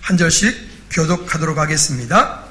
한 절씩 교독하도록 하겠습니다.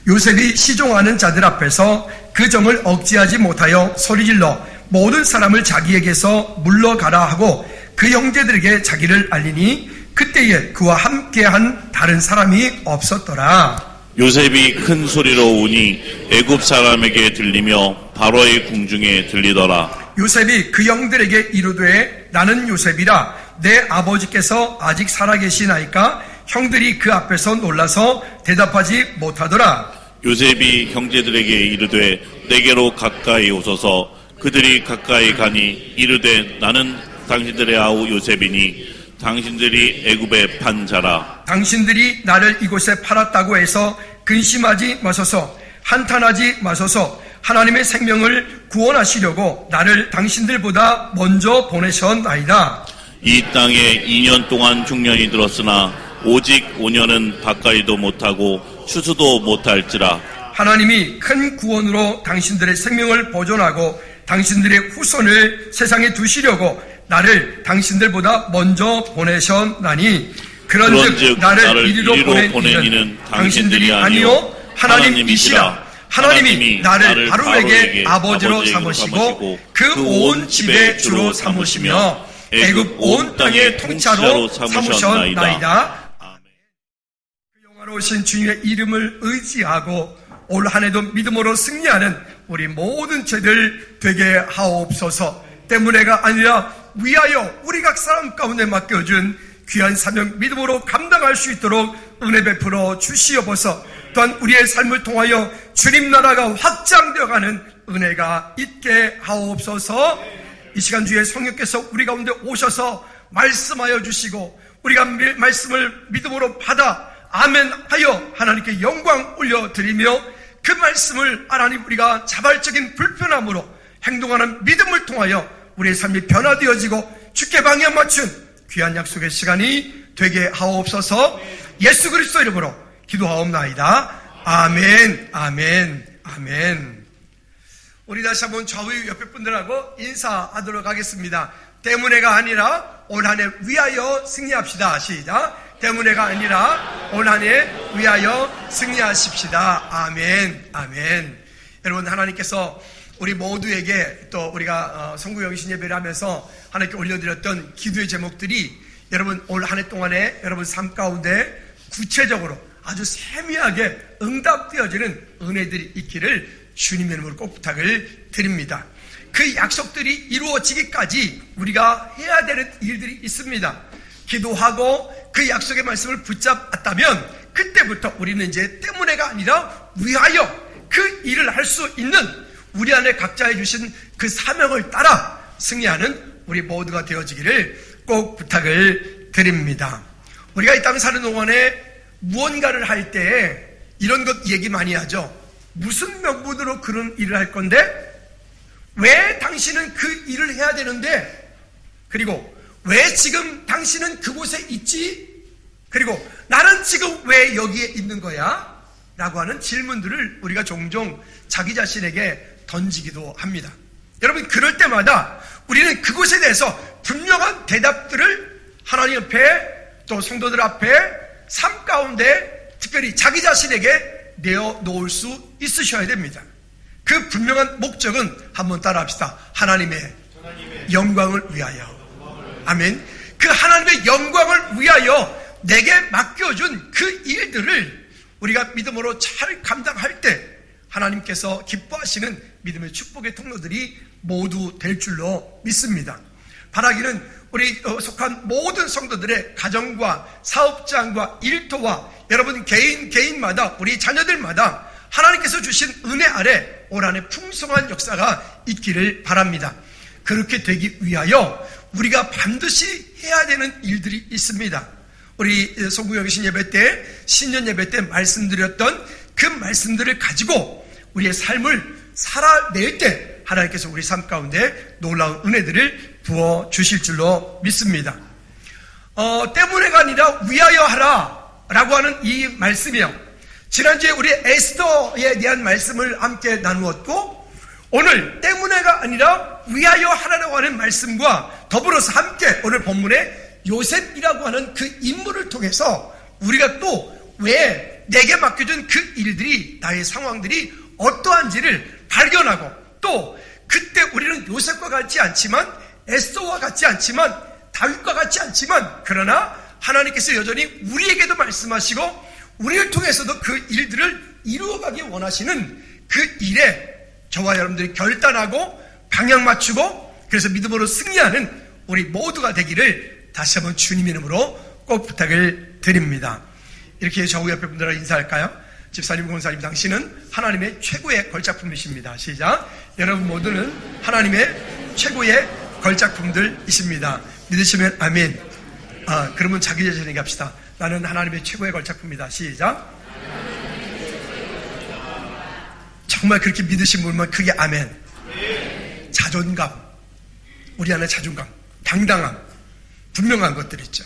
요셉이 시종하는 자들 앞에서 그 정을 억제하지 못하여 소리질러 모든 사람을 자기에게서 물러가라 하고 그 형제들에게 자기를 알리니 그때에 그와 함께한 다른 사람이 없었더라. 요셉이 큰 소리로 우니 애굽 사람에게 들리며 바로의 궁중에 들리더라. 요셉이 그 형들에게 이르되 나는 요셉이라 내 아버지께서 아직 살아계시나이까? 형들이 그 앞에서 놀라서 대답하지 못하더라. 요셉이 형제들에게 이르되 내게로 가까이 오소서. 그들이 가까이 가니 이르되 나는 당신들의 아우 요셉이니 당신들이 애굽에 판 자라. 당신들이 나를 이곳에 팔았다고 해서 근심하지 마소서. 한탄하지 마소서. 하나님의 생명을 구원하시려고 나를 당신들보다 먼저 보내셨나이다. 이 땅에 2년 동안 중년이 들었으나 오직 5년은 가까이도 못하고 추수도 못할지라. 하나님이 큰 구원으로 당신들의 생명을 보존하고 당신들의 후손을 세상에 두시려고 나를 당신들보다 먼저 보내셨나니 그런즉 나를 이리로 보낸 이는 당신들이 아니요 하나님이시라. 하나님이 나를 바로에게 아버지로 삼으시고 그 온 집의 주로 삼으시며 애굽 온 땅의 통치자로 삼으셨나이다. 그 영화로우신 주님의 이름을 의지하고 올 한 해도 믿음으로 승리하는 우리 모든 죄들 되게 하옵소서. 때문에가 아니라 위하여 우리 각 사람 가운데 맡겨준 귀한 사명 믿음으로 감당할 수 있도록 은혜 베풀어 주시옵소서. 또한 우리의 삶을 통하여 주님 나라가 확장되어가는 은혜가 있게 하옵소서. 이 시간 주의 성령께서 우리 가운데 오셔서 말씀하여 주시고 우리가 말씀을 믿음으로 받아 아멘하여 하나님께 영광 올려드리며 그 말씀을 하나님 우리가 자발적인 불편함으로 행동하는 믿음을 통하여 우리의 삶이 변화되어지고 주께 방향 맞춘 귀한 약속의 시간이 되게 하옵소서. 예수 그리스도 이름으로 기도하옵나이다. 아멘, 아멘, 아멘. 우리 다시 한번 좌우 옆에 분들하고 인사하도록 하겠습니다. 때문에가 아니라 올 한 해 위하여 승리합시다. 시작. 때문에가 아니라 올 한 해 위하여 승리하십시다. 아멘, 아멘. 여러분, 하나님께서 우리 모두에게 또 우리가 성구영신 예배를 하면서 하나님께 올려드렸던 기도의 제목들이 여러분 올 한 해 동안에 여러분 삶 가운데 구체적으로 아주 세미하게 응답되어지는 은혜들이 있기를 주님의 이름으로 꼭 부탁을 드립니다. 그 약속들이 이루어지기까지 우리가 해야 되는 일들이 있습니다. 기도하고 그 약속의 말씀을 붙잡았다면 그때부터 우리는 이제 때문에가 아니라 위하여 그 일을 할 수 있는 우리 안에 각자 해주신 그 사명을 따라 승리하는 우리 모두가 되어지기를 꼭 부탁을 드립니다. 우리가 이 땅 사는 동안에 무언가를 할 때 이런 것 얘기 많이 하죠. 무슨 명분으로 그런 일을 할 건데? 왜 당신은 그 일을 해야 되는데? 그리고 왜 지금 당신은 그곳에 있지? 그리고 나는 지금 왜 여기에 있는 거야? 라고 하는 질문들을 우리가 종종 자기 자신에게 던지기도 합니다. 여러분, 그럴 때마다 우리는 그것에 대해서 분명한 대답들을 하나님 앞에 또 성도들 앞에 삶 가운데 특별히 자기 자신에게 내어놓을 수 있으셔야 됩니다. 그 분명한 목적은 한번 따라합시다. 하나님의 영광을 위하여. 아멘. 그 하나님의 영광을 위하여 내게 맡겨준 그 일들을 우리가 믿음으로 잘 감당할 때 하나님께서 기뻐하시는 믿음의 축복의 통로들이 모두 될 줄로 믿습니다. 바라기는 우리 속한 모든 성도들의 가정과 사업장과 일터와 여러분 개인마다 우리 자녀들마다 하나님께서 주신 은혜 아래 올 한 해 풍성한 역사가 있기를 바랍니다. 그렇게 되기 위하여 우리가 반드시 해야 되는 일들이 있습니다. 우리 성구영신 예배 때 신년 예배 때 말씀드렸던 그 말씀들을 가지고 우리의 삶을 살아낼 때 하나님께서 우리 삶 가운데 놀라운 은혜들을 부어주실 줄로 믿습니다. 때문에가 아니라 위하여 하라 라고 하는 이 말씀이요, 지난주에 우리 에스더에 대한 말씀을 함께 나누었고 오늘 때문에가 아니라 위하여 하라고 하는 말씀과 더불어서 함께 오늘 본문에 요셉이라고 하는 그 인물을 통해서 우리가 또 왜 내게 맡겨준 그 일들이, 나의 상황들이 어떠한지를 발견하고, 또 그때 우리는 요셉과 같지 않지만, 에스더와 같지 않지만, 다윗과 같지 않지만, 그러나 하나님께서 여전히 우리에게도 말씀하시고 우리를 통해서도 그 일들을 이루어가기 원하시는 그 일에 저와 여러분들이 결단하고 방향 맞추고, 그래서 믿음으로 승리하는 우리 모두가 되기를 다시 한번 주님 이름으로 꼭 부탁을 드립니다. 이렇게 저 옆에 분들과 인사할까요? 집사님, 권사님, 당신은 하나님의 최고의 걸작품이십니다. 시작. 여러분 모두는 하나님의 최고의 걸작품들이십니다. 믿으시면 아멘. 그러면 자기 자신에게 합시다. 나는 하나님의 최고의 걸작품이다. 시작. 정말 그렇게 믿으신 분만 크게 아멘. 자존감, 우리 안에 자존감, 당당함, 분명한 것들 있죠.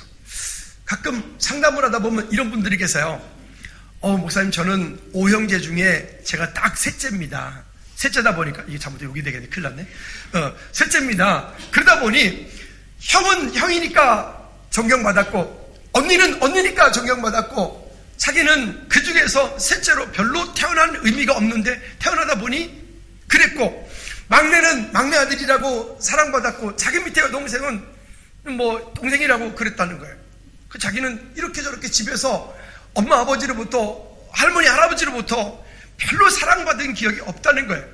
가끔 상담을 하다 보면 이런 분들이 계세요. 목사님, 저는 5형제 중에 제가 딱 셋째입니다. 셋째다 보니까, 이게 잘못해 여기 되겠네. 큰일 났네. 셋째입니다. 그러다 보니 형은 형이니까 존경받았고, 언니는 언니니까 존경받았고, 자기는 그 중에서 셋째로 별로 태어난 의미가 없는데 태어나다 보니 그랬고, 막내는 막내 아들이라고 사랑받았고, 자기 밑에 동생은 뭐 동생이라고 그랬다는 거예요. 그 자기는 이렇게 저렇게 집에서 엄마 아버지로부터, 할머니 할아버지로부터 별로 사랑받은 기억이 없다는 거예요.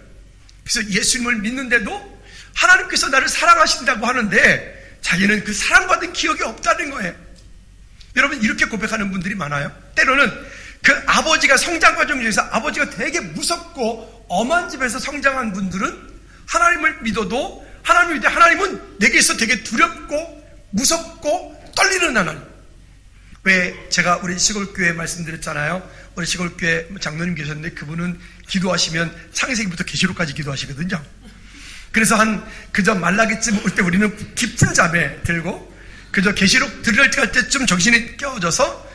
그래서 예수님을 믿는데도 하나님께서 나를 사랑하신다고 하는데 자기는 그 사랑받은 기억이 없다는 거예요. 여러분, 이렇게 고백하는 분들이 많아요. 때로는 그 아버지가 성장 과정 중에서 아버지가 되게 무섭고 엄한 집에서 성장한 분들은 하나님을 믿어도, 하나님은 내게서 되게 두렵고 무섭고 떨리는 하나님. 왜 제가 우리 시골교회 말씀드렸잖아요. 우리 시골교회 장로님 계셨는데 그분은 기도하시면 창세기부터 계시록까지 기도하시거든요. 그래서 그저 말라기쯤 올 때 우리는 깊은 잠에 들고, 그저 계시록 들을 때쯤 정신이 깨어져서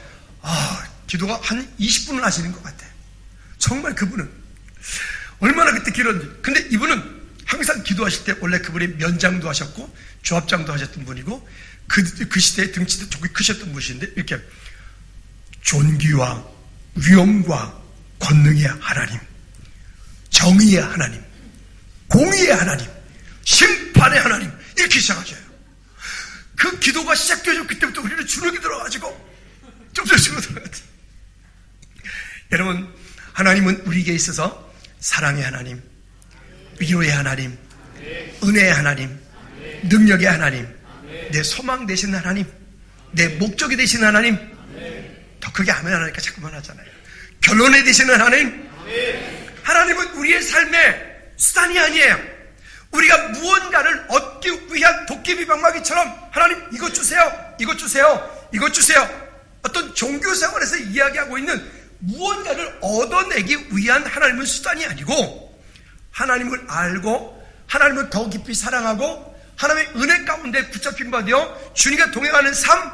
기도가 한 20분을 하시는 것 같아요. 정말 그분은 얼마나 그때 길었는지. 근데 이분은 항상 기도하실 때 원래 그분이 면장도 하셨고 조합장도 하셨던 분이고, 그 시대에 등치도 조금 크셨던 분이신데, 이렇게 존귀와 위엄과 권능의 하나님, 정의의 하나님, 공의의 하나님, 심판의 하나님, 이렇게 시작하셔요. 그 기도가 시작되죠. 그때부터 우리는 주눅이 들어가지고 좀 조심히 들어가죠. 여러분, 하나님은 우리에게 있어서 사랑의 하나님, 위로의 하나님, 은혜의 하나님, 능력의 하나님, 내 소망 되신 하나님, 내 목적이 되신 하나님, 더 크게 아멘 하나니까 자꾸만 하잖아요. 결론에 되시는 하나님, 하나님은 우리의 삶의 수단이 아니에요. 우리가 무언가를 얻기 위한 도깨비 방망이처럼 하나님 이것 주세요, 이것 주세요, 이것 주세요, 어떤 종교 생활에서 이야기하고 있는 무언가를 얻어내기 위한 하나님은 수단이 아니고, 하나님을 알고 하나님을 더 깊이 사랑하고 하나님의 은혜 가운데 붙잡힌 바 되어 주님과 동행하는 삶,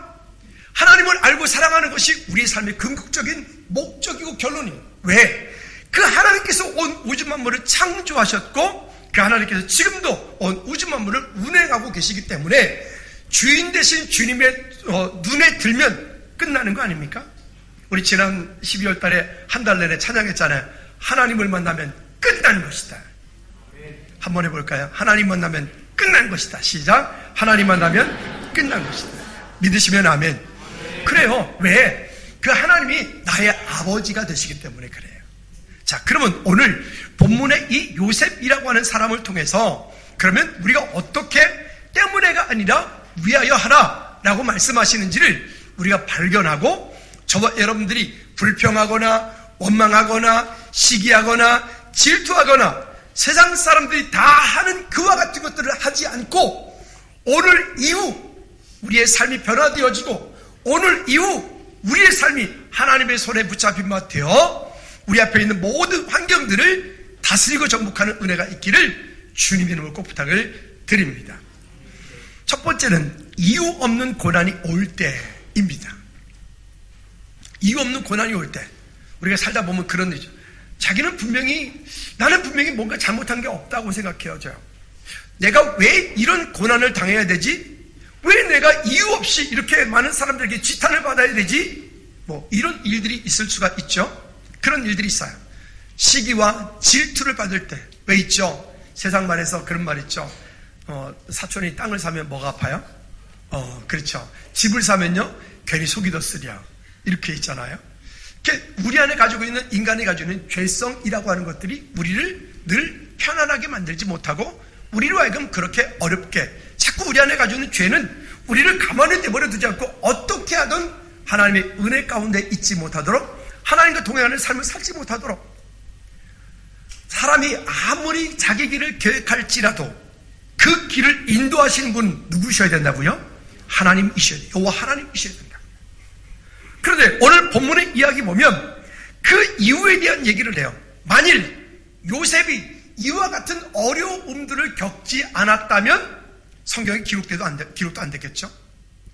하나님을 알고 사랑하는 것이 우리의 삶의 궁극적인 목적이고 결론이에요. 왜? 그 하나님께서 온 우주 만물을 창조하셨고 그 하나님께서 지금도 온 우주 만물을 운행하고 계시기 때문에 주인 되신 주님의 눈에 들면 끝나는 거 아닙니까? 우리 지난 12월 달에 한 달 내내 찬양했잖아요. 하나님을 만나면 끝나는 것이다. 한번 해볼까요? 하나님 만나면 끝난 것이다. 시작. 하나님 만나면 끝난 것이다. 믿으시면 아멘. 그래요. 왜? 그 하나님이 나의 아버지가 되시기 때문에 그래요. 자, 그러면 오늘 본문의 이 요셉이라고 하는 사람을 통해서 그러면 우리가 어떻게 때문에가 아니라 위하여 하라 라고 말씀하시는지를 우리가 발견하고, 저와 여러분들이 불평하거나 원망하거나 시기하거나 질투하거나 세상 사람들이 다 하는 그와 같은 것들을 하지 않고, 오늘 이후 우리의 삶이 변화되어지고 오늘 이후 우리의 삶이 하나님의 손에 붙잡힌 바 되어 우리 앞에 있는 모든 환경들을 다스리고 정복하는 은혜가 있기를 주님 이름으로 꼭 부탁을 드립니다. 첫 번째는 이유 없는 고난이 올 때입니다. 이유 없는 고난이 올 때, 우리가 살다 보면 그런 일이죠. 나는 분명히 뭔가 잘못한 게 없다고 생각해요. 내가 왜 이런 고난을 당해야 되지? 왜 내가 이유 없이 이렇게 많은 사람들에게 지탄을 받아야 되지? 뭐 이런 일들이 있을 수가 있죠. 그런 일들이 있어요. 시기와 질투를 받을 때 왜 있죠? 세상 말에서 그런 말 있죠. 사촌이 땅을 사면 뭐가 아파요? 그렇죠. 집을 사면요 괜히 속이 더 쓰려 이렇게 있잖아요. 우리 안에 가지고 있는 인간이 가지고 있는 죄성이라고 하는 것들이 우리를 늘 편안하게 만들지 못하고 우리로 하여금 그렇게 어렵게 자꾸 우리 안에 가지고 있는 죄는 우리를 가만히 내버려 두지 않고 어떻게 하든 하나님의 은혜 가운데 있지 못하도록 하나님과 동행하는 삶을 살지 못하도록 사람이 아무리 자기 길을 계획할지라도 그 길을 인도하시는 분 누구셔야 된다고요? 하나님이셔야 돼요. 여호와 하나님이셔야 된다. 그런데 오늘 본문의 이야기 보면 그 이유에 대한 얘기를 해요. 만일 요셉이 이와 같은 어려움들을 겪지 않았다면 성경에 기록도 안 됐겠죠.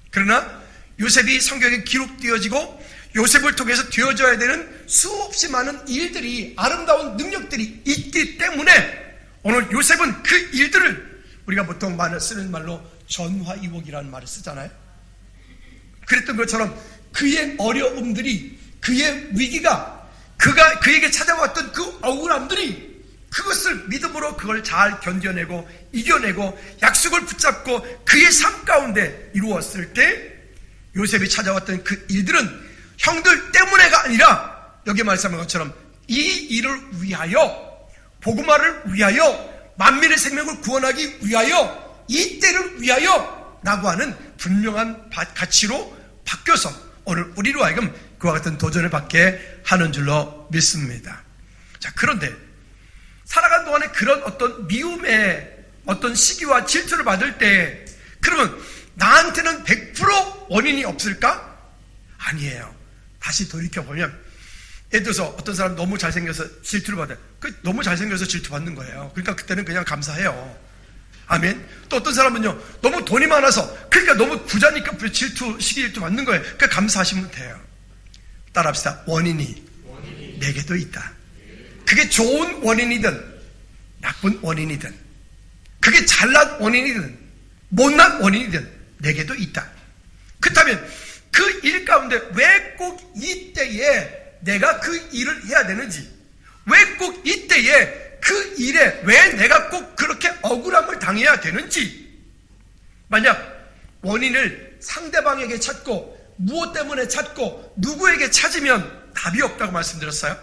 그러나 요셉이 성경에 기록되어지고 요셉을 통해서 되어져야 되는 수없이 많은 일들이 아름다운 능력들이 있기 때문에 오늘 요셉은 그 일들을 우리가 보통 쓰는 말로 전화위복이라는 말을 쓰잖아요. 그랬던 것처럼 그의 어려움들이 그의 위기가 그에게 찾아왔던 그 억울함들이 그것을 믿음으로 그걸 잘 견뎌내고 이겨내고 약속을 붙잡고 그의 삶 가운데 이루었을 때 요셉이 찾아왔던 그 일들은 형들 때문에가 아니라 여기 말씀한 것처럼 이 일을 위하여 복음화를 위하여 만민의 생명을 구원하기 위하여 이 때를 위하여 라고 하는 분명한 가치로 바뀌어서 오늘 우리로 하여금 그와 같은 도전을 받게 하는 줄로 믿습니다. 자, 그런데 살아가는 동안에 그런 어떤 미움의 어떤 시기와 질투를 받을 때 그러면 나한테는 100% 원인이 없을까? 아니에요. 다시 돌이켜보면 예를 들어서 어떤 사람 너무 잘생겨서 질투를 받아요. 너무 잘생겨서 질투받는 거예요. 그러니까 그때는 그냥 감사해요. 아멘. 또 어떤 사람은요 너무 돈이 많아서 그러니까 너무 부자니까 시기 질투 받는 거예요. 그러니까 감사하시면 돼요. 따라합시다. 원인이 내게도 있다. 그게 좋은 원인이든 나쁜 원인이든 그게 잘난 원인이든 못난 원인이든 내게도 있다. 그렇다면 그 일 가운데 왜 꼭 이때에 내가 그 일을 해야 되는지, 왜 꼭 이때에 그 일에 왜 내가 꼭 그렇게 억울함을 당해야 되는지, 만약 원인을 상대방에게 찾고 무엇 때문에 찾고 누구에게 찾으면 답이 없다고 말씀드렸어요.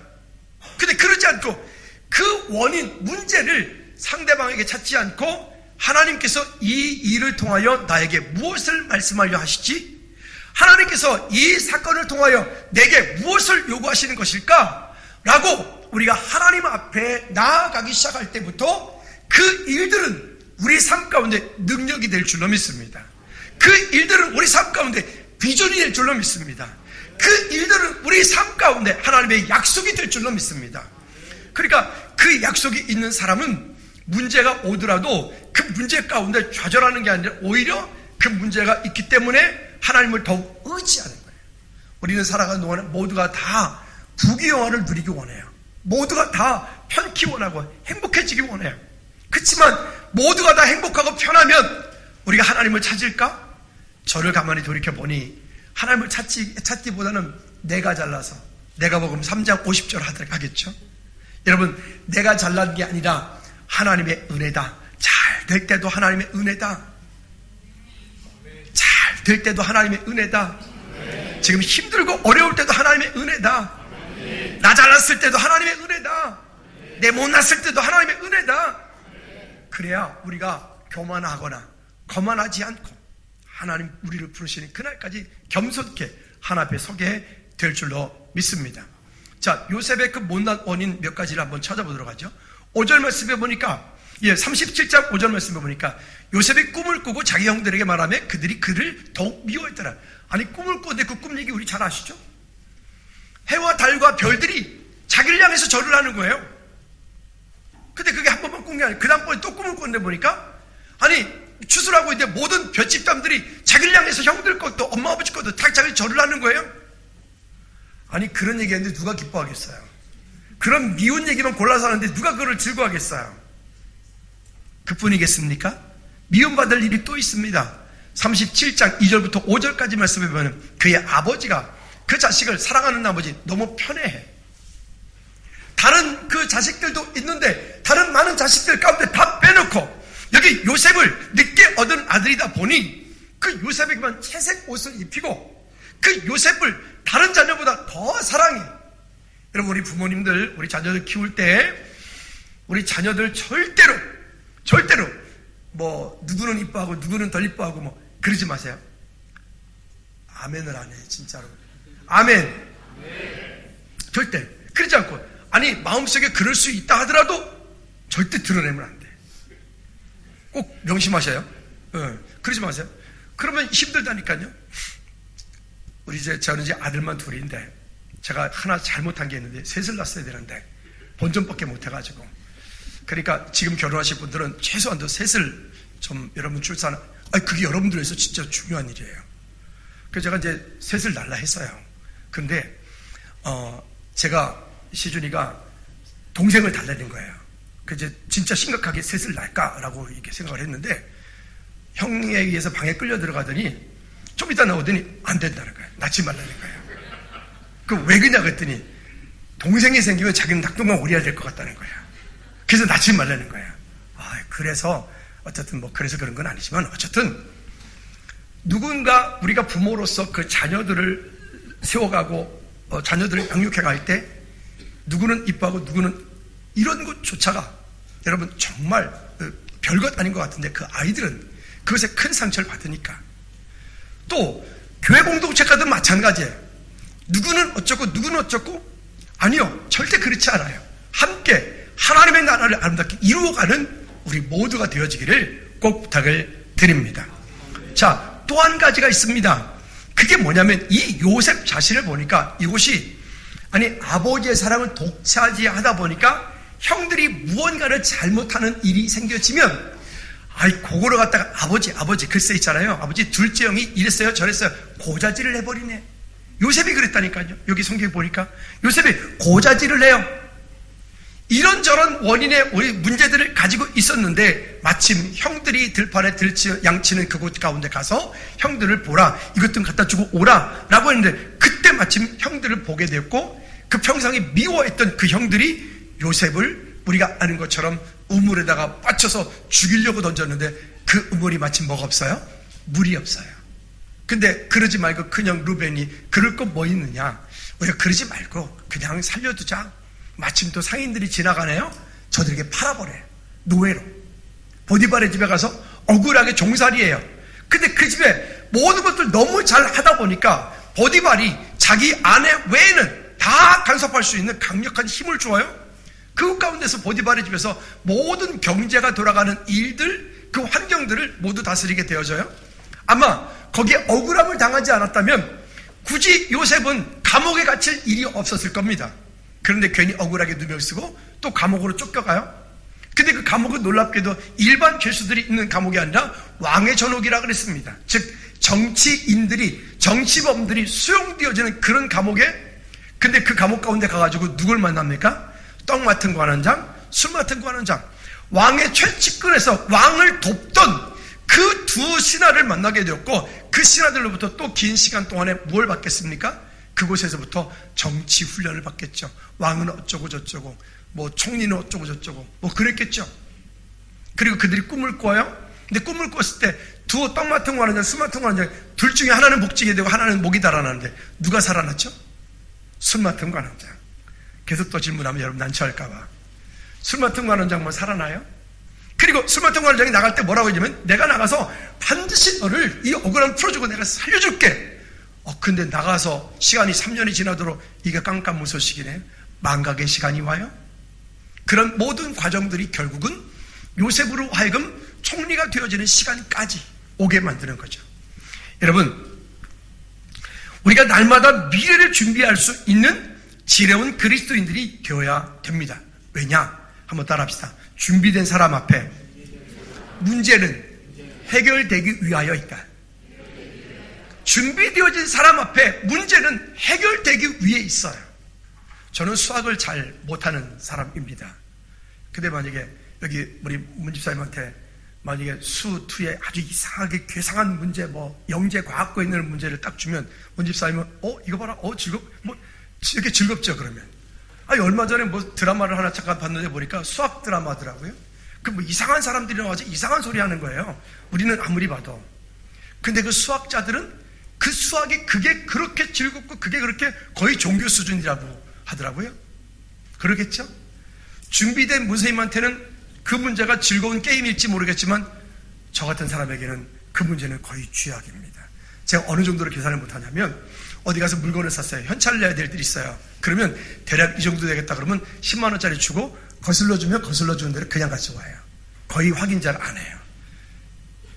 근데 그러지 않고 그 원인, 문제를 상대방에게 찾지 않고 하나님께서 이 일을 통하여 나에게 무엇을 말씀하려 하시지? 하나님께서 이 사건을 통하여 내게 무엇을 요구하시는 것일까? 라고 우리가 하나님 앞에 나아가기 시작할 때부터 그 일들은 우리 삶 가운데 능력이 될 줄로 믿습니다. 그 일들은 우리 삶 가운데 비전이 될 줄로 믿습니다. 그 일들은 우리 삶 가운데 하나님의 약속이 될 줄로 믿습니다. 그러니까 그 약속이 있는 사람은 문제가 오더라도 그 문제 가운데 좌절하는 게 아니라 오히려 그 문제가 있기 때문에 하나님을 더욱 의지하는 거예요. 우리는 살아가는 동안에 모두가 다 부귀영화를 누리기 원해요. 모두가 다 편히 원하고 행복해지기 원해요. 그렇지만 모두가 다 행복하고 편하면 우리가 하나님을 찾을까? 저를 가만히 돌이켜보니 하나님을 찾기보다는 내가 잘나서 내가 복음 3장 50절 하겠죠. 여러분, 내가 잘난 게 아니라 하나님의 은혜다. 잘 될 때도 하나님의 은혜다. 잘 될 때도 하나님의 은혜다. 지금 힘들고 어려울 때도 하나님의 은혜다. 나 잘났을 때도 하나님의 은혜다. 내 못났을 때도 하나님의 은혜다. 그래야 우리가 교만하거나 거만하지 않고 하나님 우리를 부르시는 그날까지 겸손케 하나님 앞에 서게 될 줄로 믿습니다. 자, 요셉의 그 못난 원인 몇 가지를 한번 찾아보도록 하죠. 5절 말씀에 보니까 37장 5절 말씀에 보니까 요셉이 꿈을 꾸고 자기 형들에게 말하며 그들이 그를 더욱 미워했더라. 아니, 꿈을 꾸는데 그 꿈 얘기 우리 잘 아시죠? 해와 달과 별들이 자기를 향해서 절을 하는 거예요. 근데 그게 한 번만 꾼 게 아니에요. 그 다음번에 또 꿈을 꿨는데 보니까 아니, 추수하고 있는데 모든 볏집담들이 자기를 향해서 형들 것도 엄마 아버지 것도 다 자기 절을 하는 거예요. 아니, 그런 얘기했는데 누가 기뻐하겠어요? 그런 미운 얘기만 골라서 하는데 누가 그걸 즐거워하겠어요? 그뿐이겠습니까? 미움받을 일이 또 있습니다. 37장 2절부터 5절까지 말씀해 보면 그의 아버지가 그 자식을 사랑하는 나머지 너무 편애해. 다른 그 자식들도 있는데 다른 많은 자식들 가운데 다 빼놓고 여기 요셉을 늦게 얻은 아들이다 보니 그 요셉에게만 채색 옷을 입히고 그 요셉을 다른 자녀보다 더 사랑해. 여러분, 우리 부모님들 우리 자녀들 키울 때 우리 자녀들 절대로 뭐 누구는 이뻐하고 누구는 덜 이뻐하고 뭐 그러지 마세요. 아멘을 안 해, 진짜로. 아멘. 절대 그러지 않고, 아니 마음속에 그럴 수 있다 하더라도 절대 드러내면 안 돼. 꼭 명심하셔요. 그러지 마세요. 그러면 힘들다니까요. 저는 이제 아들만 둘인데 제가 하나 잘못한 게 있는데 셋을 낳았어야 되는데 본전밖에 못해가지고, 그러니까 지금 결혼하실 분들은 최소한도 셋을 좀 여러분 그게 여러분들 위해서 진짜 중요한 일이에요. 그래서 제가 이제 셋을 낳으려 했어요. 근데 제가 시준이가 동생을 달라는 거예요. 그래서 이제 진짜 심각하게 셋을 낳을까라고 이렇게 생각을 했는데 형에 의해서 방에 끌려 들어가더니 좀 이따 나오더니 안 된다는 거예요. 낳지 말라는 거예요. 왜 그러냐 그랬더니 동생이 생기면 자기는 낙동강 오리야 될 것 같다는 거예요. 그래서 낳지 말라는 거예요. 그래서 어쨌든 뭐 그래서 그런 건 아니지만 어쨌든 누군가 우리가 부모로서 그 자녀들을 세워가고 자녀들을 양육해 갈 때 누구는 이뻐하고 누구는 이런 것조차가 여러분 정말 별것 아닌 것 같은데 그 아이들은 그것에 큰 상처를 받으니까. 또 교회 공동체가도 마찬가지예요. 누구는 어쩌고 누구는 어쩌고, 아니요, 절대 그렇지 않아요. 함께 하나님의 나라를 아름답게 이루어가는 우리 모두가 되어지기를 꼭 부탁을 드립니다. 자, 또 한 가지가 있습니다. 그게 뭐냐면 이 요셉 자신을 보니까 이곳이 아버지의 사랑을 독차지하다 보니까 형들이 무언가를 잘못하는 일이 생겨지면 그거를 갖다가 아버지 글쎄 있잖아요. 아버지 둘째 형이 이랬어요 저랬어요 고자질을 해버리네. 요셉이 그랬다니까요. 여기 성경에 보니까 요셉이 고자질을 해요. 이런저런 원인의 우리 문제들을 가지고 있었는데 마침 형들이 들판에 양치는 그곳 가운데 가서 형들을 보라, 이것 좀 갖다 주고 오라 라고 했는데 그때 마침 형들을 보게 됐고 그 평상이 미워했던 그 형들이 요셉을 우리가 아는 것처럼 우물에다가 빠쳐서 죽이려고 던졌는데 그 우물이 마침 뭐가 없어요? 물이 없어요. 근데 그러지 말고 큰형 루벤이 그럴 거 뭐 있느냐, 우리가 그러지 말고 그냥 살려두자. 마침 또 상인들이 지나가네요. 저들에게 팔아버려요. 노예로. 보디발의 집에 가서 억울하게 종살이에요. 근데 그 집에 모든 것들 너무 잘 하다 보니까 보디발이 자기 아내 외에는 다 간섭할 수 있는 강력한 힘을 주어요. 그 가운데서 보디발의 집에서 모든 경제가 돌아가는 일들, 그 환경들을 모두 다스리게 되어져요. 아마 거기에 억울함을 당하지 않았다면 굳이 요셉은 감옥에 갇힐 일이 없었을 겁니다. 그런데 괜히 억울하게 누명 쓰고 또 감옥으로 쫓겨가요. 근데 그 감옥은 놀랍게도 일반 죄수들이 있는 감옥이 아니라 왕의 전옥이라 그랬습니다. 즉 정치범들이 수용되어지는 그런 감옥에, 근데 그 감옥 가운데 가가지고 누굴 만납니까? 떡 맡은 관원장, 술 맡은 관원장, 왕의 최측근에서 왕을 돕던 그 두 신하를 만나게 되었고, 그 신하들로부터 또 긴 시간 동안에 뭘 받겠습니까? 그곳에서부터 정치 훈련을 받겠죠. 왕은 어쩌고 저쩌고, 뭐 총리는 어쩌고 저쩌고, 뭐 그랬겠죠. 그리고 그들이 꿈을 꿔요. 근데 꿈을 꿨을 때 두 떡 맡은 관원장, 술 맡은 관원장 둘 중에 하나는 목지게 되고 하나는 목이 달아나는데 누가 살아났죠? 술 맡은 관원장. 계속 또 질문하면 여러분 난처할까봐. 술 맡은 관원장만 살아나요? 그리고 술 맡은 관원장이 나갈 때 뭐라고 했냐면, 내가 나가서 반드시 너를 이 억울함 풀어주고 내가 살려줄게. 근데 나가서 시간이 3년이 지나도록 이게 깜깜무소식이네. 망각의 시간이 와요. 그런 모든 과정들이 결국은 요셉으로 하여금 총리가 되어지는 시간까지 오게 만드는 거죠. 여러분, 우리가 날마다 미래를 준비할 수 있는 지혜로운 그리스도인들이 되어야 됩니다. 왜냐? 한번 따라합시다. 준비된 사람 앞에 문제는 해결되기 위하여 있다. 준비되어진 사람 앞에 문제는 해결되기 위해 있어요. 저는 수학을 잘 못하는 사람입니다. 근데 만약에 여기 우리 문집사님한테 만약에 수2에 아주 이상하게 괴상한 문제, 영재 과학고에 있는 문제를 딱 주면, 문 집사님은, 이거 봐라, 이렇게 즐겁죠, 그러면. 얼마 전에 드라마를 하나 잠깐 봤는데 보니까 수학 드라마더라고요. 이상한 사람들이 나와서 이상한 소리 하는 거예요. 우리는 아무리 봐도. 근데 그 수학자들은 그 수학이 그게 그렇게 즐겁고 그게 그렇게 거의 종교 수준이라고 하더라고요. 그러겠죠? 준비된 문세님한테는 그 문제가 즐거운 게임일지 모르겠지만 저 같은 사람에게는 그 문제는 거의 쥐약입니다. 제가 어느 정도로 계산을 못하냐면 어디 가서 물건을 샀어요. 현찰을 내야 될 일이 있어요. 그러면 대략 이 정도 되겠다 그러면 10만 원짜리 주고 거슬러주면 거슬러주는 대로 그냥 가져와요. 거의 확인 잘 안 해요.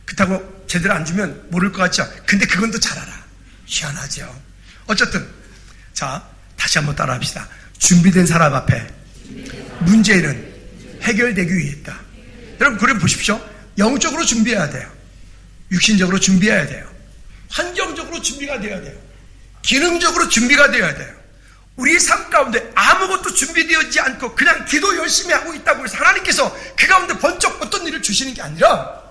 그렇다고 제대로 안 주면 모를 것 같죠? 근데 그건 또 잘 알아. 희한하죠. 어쨌든 자, 다시 한번 따라합시다. 준비된 사람 앞에 문제는 해결되기 위해 있다. 여러분 그래 보십시오. 영적으로 준비해야 돼요. 육신적으로 준비해야 돼요. 환경적으로 준비가 돼야 돼요. 기능적으로 준비가 돼야 돼요. 우리 삶 가운데 아무것도 준비되어지지 않고 그냥 기도 열심히 하고 있다고 해서 하나님께서 그 가운데 번쩍 어떤 일을 주시는 게 아니라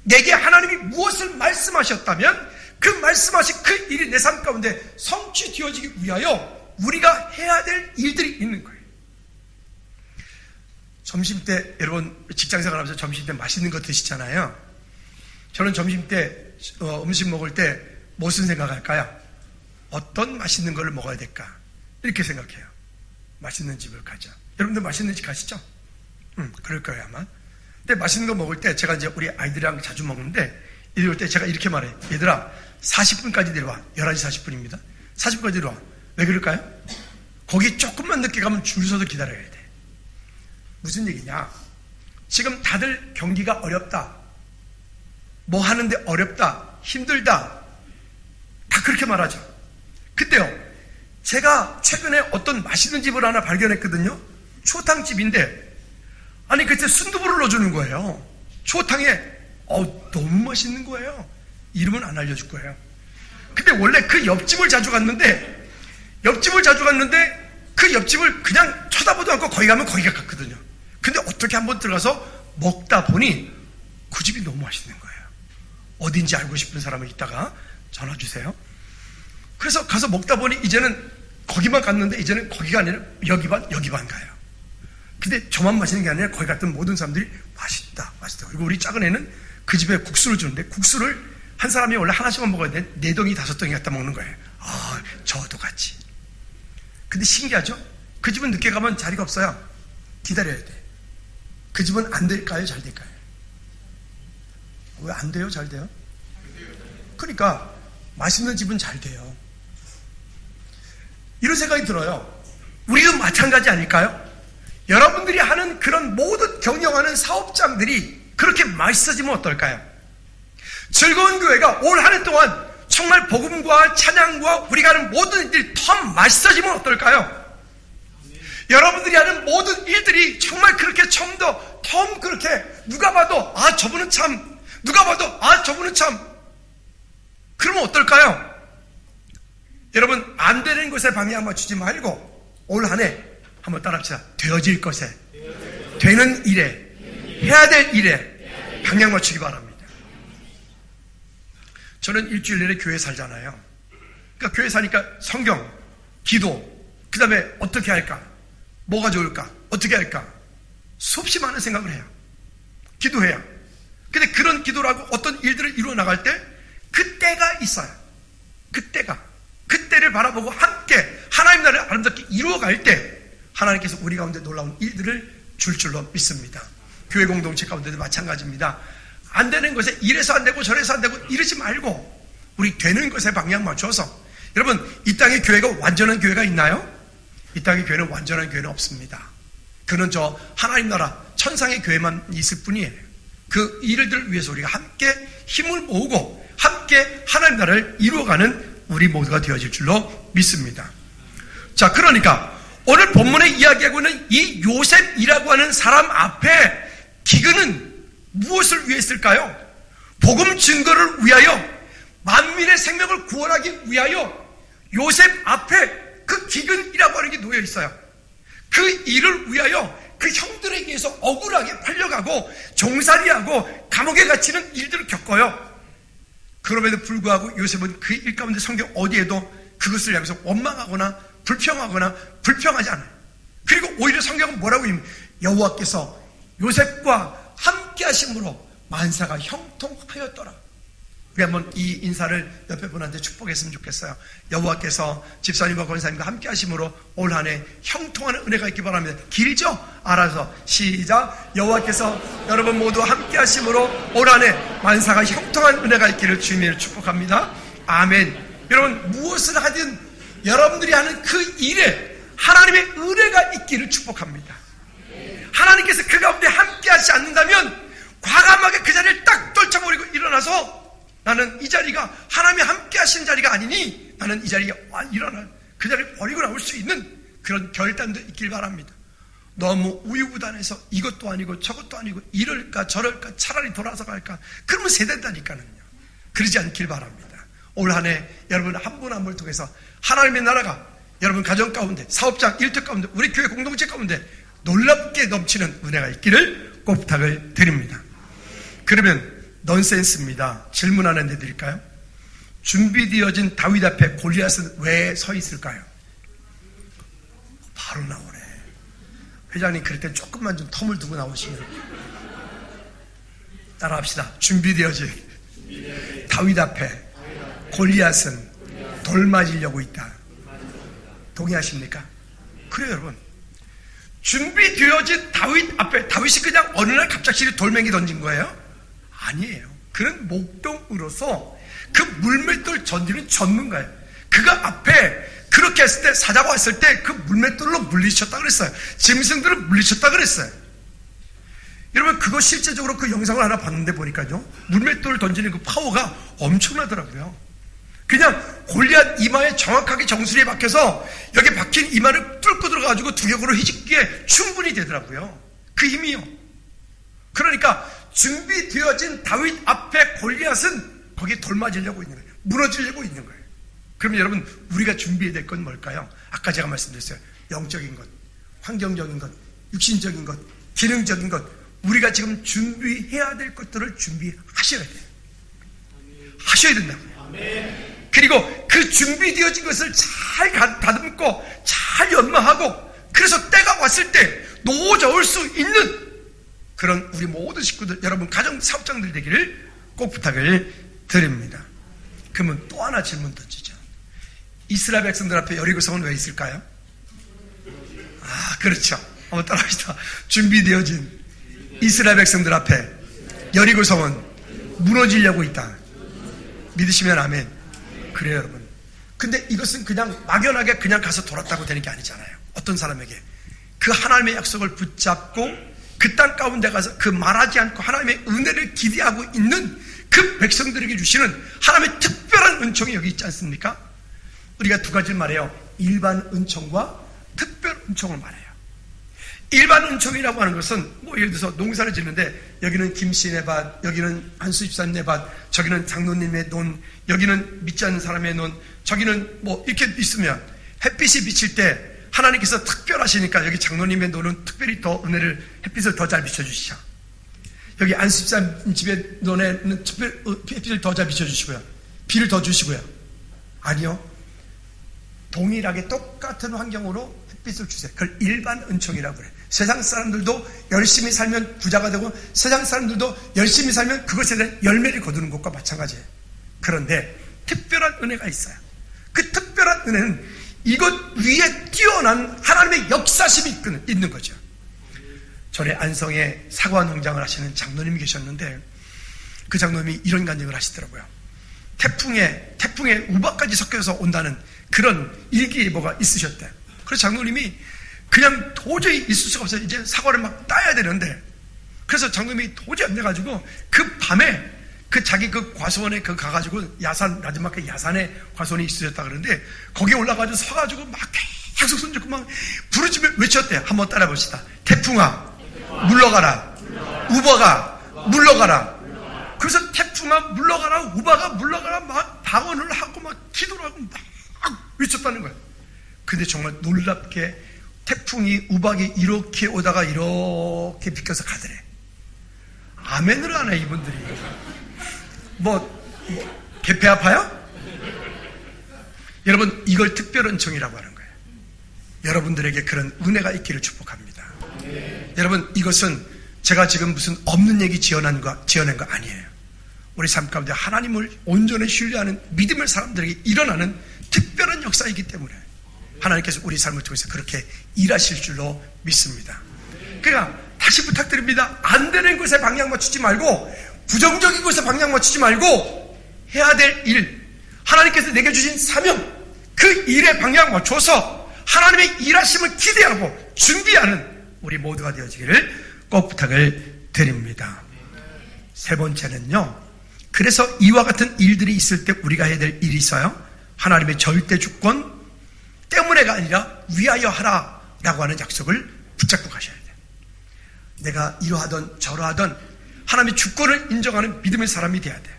내게 하나님이 무엇을 말씀하셨다면 그 말씀하신 그 일이 내 삶 가운데 성취되어지기 위하여 우리가 해야 될 일들이 있는 거예요. 점심때 여러분 직장생활 하면서 점심때 맛있는 거 드시잖아요. 저는 점심때 음식 먹을 때 무슨 생각할까요? 어떤 맛있는 걸 먹어야 될까? 이렇게 생각해요. 맛있는 집을 가자. 여러분들 맛있는 집 가시죠? 그럴 거예요 아마. 근데 맛있는 거 먹을 때 제가 이제 우리 아이들이랑 자주 먹는데 이럴 때 제가 이렇게 말해요. 얘들아 40분까지 내려와. 11시 40분입니다. 40분까지 내려와. 왜 그럴까요? 거기 조금만 늦게 가면 줄 서서 기다려야 돼. 무슨 얘기냐? 지금 다들 경기가 어렵다. 뭐 하는데 어렵다. 힘들다. 다 그렇게 말하죠. 근데요, 제가 최근에 어떤 맛있는 집을 하나 발견했거든요. 초탕집인데, 아니, 그때 순두부를 넣어주는 거예요. 초탕에, 너무 맛있는 거예요. 이름은 안 알려줄 거예요. 근데 원래 그 옆집을 자주 갔는데, 그 옆집을 그냥 쳐다보도 않고 거기 가면 거기가 갔거든요. 근데 어떻게 한번 들어가서 먹다 보니 그 집이 너무 맛있는 거예요. 어딘지 알고 싶은 사람은 이따가 전화 주세요. 그래서 가서 먹다 보니 이제는 거기만 갔는데 이제는 거기가 아니라 여기 반 가요. 근데 저만 마시는 게 아니라 거기 갔던 모든 사람들이 맛있다. 그리고 우리 작은 애는 그 집에 국수를 주는데 국수를 한 사람이 원래 하나씩만 먹어야 돼. 4덩이 5덩이 갖다 먹는 거예요. 저도 같이. 근데 신기하죠? 그 집은 늦게 가면 자리가 없어요. 기다려야 돼. 그 집은 안 될까요? 잘 될까요? 왜 안 돼요? 잘 돼요? 그러니까 맛있는 집은 잘 돼요. 이런 생각이 들어요. 우리도 마찬가지 아닐까요? 여러분들이 하는 그런 모든 경영하는 사업장들이 그렇게 맛있어지면 어떨까요? 즐거운 교회가 올 한 해 동안 정말 복음과 찬양과 우리가 하는 모든 일들이 더 맛있어지면 어떨까요? 여러분들이 하는 모든 일들이 정말 그렇게 좀 더 그렇게 누가 봐도 저분은 참 그러면 어떨까요? 여러분 안 되는 것에 방향 맞추지 말고 올 한 해 한번 따라합시다. 되어질 것에 되는 일에 해야 될 일에 방향 맞추기 바랍니다. 저는 일주일 내내 교회 살잖아요. 그러니까 교회 사니까 성경, 기도, 그 다음에 어떻게 할까? 뭐가 좋을까? 어떻게 할까? 수없이 많은 생각을 해요. 기도해요. 근데 그런 기도라고 어떤 일들을 이루어 나갈 때 그때가 있어요. 그때를 바라보고 함께 하나님 나라를 아름답게 이루어갈 때 하나님께서 우리 가운데 놀라운 일들을 줄 줄로 믿습니다. 교회 공동체 가운데도 마찬가지입니다. 안 되는 것에 이래서 안 되고 저래서 안 되고 이러지 말고 우리 되는 것에 방향 맞춰서 여러분 이 땅에 교회가 완전한 교회가 있나요? 이 땅의 교회는 완전한 교회는 없습니다. 그는 저 하나님 나라 천상의 교회만 있을 뿐이에요. 그 일들을 위해서 우리가 함께 힘을 모으고 함께 하나님 나라를 이루어가는 우리 모두가 되어질 줄로 믿습니다. 자, 그러니까 오늘 본문에 이야기하고 있는 이 요셉이라고 하는 사람 앞에 기근은 무엇을 위해 했을까요? 복음 증거를 위하여 만민의 생명을 구원하기 위하여 요셉 앞에 그 기근이라고 하는 게 놓여 있어요. 그 일을 위하여 그 형들에 의해서 억울하게 팔려가고 종살이하고 감옥에 갇히는 일들을 겪어요. 그럼에도 불구하고 요셉은 그 일 가운데 성경 어디에도 그것을 향해서 원망하거나 불평하거나 불평하지 않아요. 그리고 오히려 성경은 뭐라고 입니다. 여호와께서 요셉과 함께 하심으로 만사가 형통하였더라. 우리 한번 이 인사를 옆에 분한테 축복했으면 좋겠어요. 여호와께서 집사님과 권사님과 함께 하심으로 올 한 해 형통하는 은혜가 있기 바랍니다. 길죠? 알아서 시작. 여호와께서 여러분 모두 함께 하심으로 올 한 해 만사가 형통한 은혜가 있기를 주님을 축복합니다. 아멘. 여러분 무엇을 하든 여러분들이 하는 그 일에 하나님의 은혜가 있기를 축복합니다. 하나님께서 그 가운데 함께 하지 않는다면 과감하게 그 자리를 딱 떨쳐버리고 일어나서 나는 이 자리가 하나님이 함께 하시는 자리가 아니니 나는 이 자리에 일어나 그 자리를 버리고 나올 수 있는 그런 결단도 있길 바랍니다. 너무 우유부단해서 이것도 아니고 저것도 아니고 이럴까 저럴까 차라리 돌아서 갈까 그러면 세된다니까요. 그러지 않길 바랍니다. 올 한 해 여러분 한 분 한 분을 통해서 하나님의 나라가 여러분 가정 가운데 사업장 일터 가운데 우리 교회 공동체 가운데 놀랍게 넘치는 은혜가 있기를 꼭 부탁을 드립니다. 그러면 넌센스입니다. 질문 하나 내드릴까요? 준비되어진 다윗 앞에 골리앗은 왜 서 있을까요? 바로 나오네. 회장님 그럴 땐 조금만 좀 텀을 두고 나오시면. 따라합시다. 준비되어진 다윗 앞에 골리앗은 돌 맞으려고 있다. 동의하십니까? 그래요 여러분. 준비되어진 다윗 앞에 다윗이 그냥 어느 날 갑작스레 돌멩이 던진 거예요? 아니에요. 그는 목동으로서 그 물맷돌 던지는 전문가예요. 그가 앞에 그렇게 했을 때 사자가 왔을 때 그 물맷돌로 물리쳤다 그랬어요. 짐승들을 물리쳤다 그랬어요. 여러분 그거 실제적으로 그 영상을 하나 봤는데 보니까요 물맷돌을 던지는 그 파워가 엄청나더라고요. 그냥 골리앗 이마에 정확하게 정수리에 박혀서 여기 박힌 이마를 뚫고 들어가가지고 두격으로 휘짓기에 충분히 되더라고요. 그 힘이요. 그러니까 준비되어진 다윗 앞에 골리앗은 거기에 돌 맞으려고 있는 거예요. 무너지려고 있는 거예요. 그러면 여러분 우리가 준비해야 될 건 뭘까요? 아까 제가 말씀드렸어요. 영적인 것, 환경적인 것, 육신적인 것, 기능적인 것 우리가 지금 준비해야 될 것들을 준비하셔야 돼요. 하셔야 된다고요. 그리고 그 준비되어진 것을 잘 다듬고 잘 연마하고 그래서 때가 왔을 때 노져올 수 있는 그런 우리 모든 식구들 여러분 가정 사업장들 되기를 꼭 부탁을 드립니다. 그러면 또 하나 질문 던지죠. 이스라엘 백성들 앞에 여리고성은 왜 있을까요? 그렇죠. 한번 따라합시다. 준비되어진 이스라엘 백성들 앞에 여리고성은 무너지려고 있다. 믿으시면 아멘. 그래요 여러분. 근데 이것은 그냥 막연하게 그냥 가서 돌았다고 되는 게 아니잖아요. 어떤 사람에게 그 하나님의 약속을 붙잡고 그 땅 가운데 가서 그 말하지 않고 하나님의 은혜를 기대하고 있는 그 백성들에게 주시는 하나님의 특별한 은총이 여기 있지 않습니까? 우리가 두 가지를 말해요. 일반 은총과 특별 은총을 말해요. 일반 은총이라고 하는 것은 뭐 예를 들어서 농사를 짓는데 여기는 김씨네 밭, 여기는 한수 집사님의 밭, 저기는 장로님의 논, 여기는 믿지 않는 사람의 논, 저기는 뭐 이렇게 있으면 햇빛이 비칠 때 하나님께서 특별하시니까 여기 장로님의 논은 특별히 더 은혜를 햇빛을 더 잘 비춰주시죠. 여기 안수 집사님 집의 논에는 특별 햇빛을 더 잘 비춰주시고요. 비를 더 주시고요. 아니요. 동일하게 똑같은 환경으로 햇빛을 주세요. 그걸 일반 은총이라고 그래요. 세상 사람들도 열심히 살면 부자가 되고 세상 사람들도 열심히 살면 그것에 대한 열매를 거두는 것과 마찬가지예요. 그런데 특별한 은혜가 있어요. 그 특별한 은혜는 이것 위에 뛰어난 하나님의 역사심이 있는 거죠. 전에 안성에 사과 농장을 하시는 장로님이 계셨는데 그 장로님이 이런 간증을 하시더라고요. 태풍에 우박까지 섞여서 온다는 그런 일기예보가 있으셨대요. 그래서 장로님이 그냥 도저히 있을 수가 없어요. 이제 사과를 막 따야 되는데 그래서 장로님이 도저히 안 돼가지고 그 밤에 그 자기 그 과수원에 그 가가지고 야산 나지막그 야산에 과수원이 있으셨다 그러는데 거기에 올라가지고 서가지고 막 계속 손잡고 막 부르짖으며 외쳤대요. 한번 따라 봅시다. 태풍아 물러가라. 우박아 물러가라. 그래서 태풍아 물러가라. 우박아 물러가라. 막 방언을 하고 막 기도를 하고 막 외쳤다는 거예요. 근데 정말 놀랍게 태풍이 우박이 이렇게 오다가 이렇게 비껴서 가더래. 아멘을 하네 이분들이. 개폐 아파요? 여러분, 이걸 특별은총이라고 하는 거예요. 여러분들에게 그런 은혜가 있기를 축복합니다. 여러분, 이것은 제가 지금 무슨 없는 얘기 지어낸 거 아니에요. 우리 삶 가운데 하나님을 온전히 신뢰하는 믿음의 사람들에게 일어나는 특별한 역사이기 때문에 하나님께서 우리 삶을 통해서 그렇게 일하실 줄로 믿습니다. 그러니까 다시 부탁드립니다. 안 되는 곳에 방향 맞추지 말고, 부정적인 곳에 방향 맞추지 말고, 해야 될 일, 하나님께서 내게 주신 사명, 그 일에 방향 맞춰서 하나님의 일하심을 기대하고 준비하는 우리 모두가 되어지기를 꼭 부탁을 드립니다. 세 번째는요, 그래서 이와 같은 일들이 있을 때 우리가 해야 될 일이 있어요. 하나님의 절대 주권 때문에가 아니라 위하여 하라 라고 하는 약속을 붙잡고 가셔야 돼요. 내가 이러하던 저러하던 하나님의 주권을 인정하는 믿음의 사람이 돼야 돼요.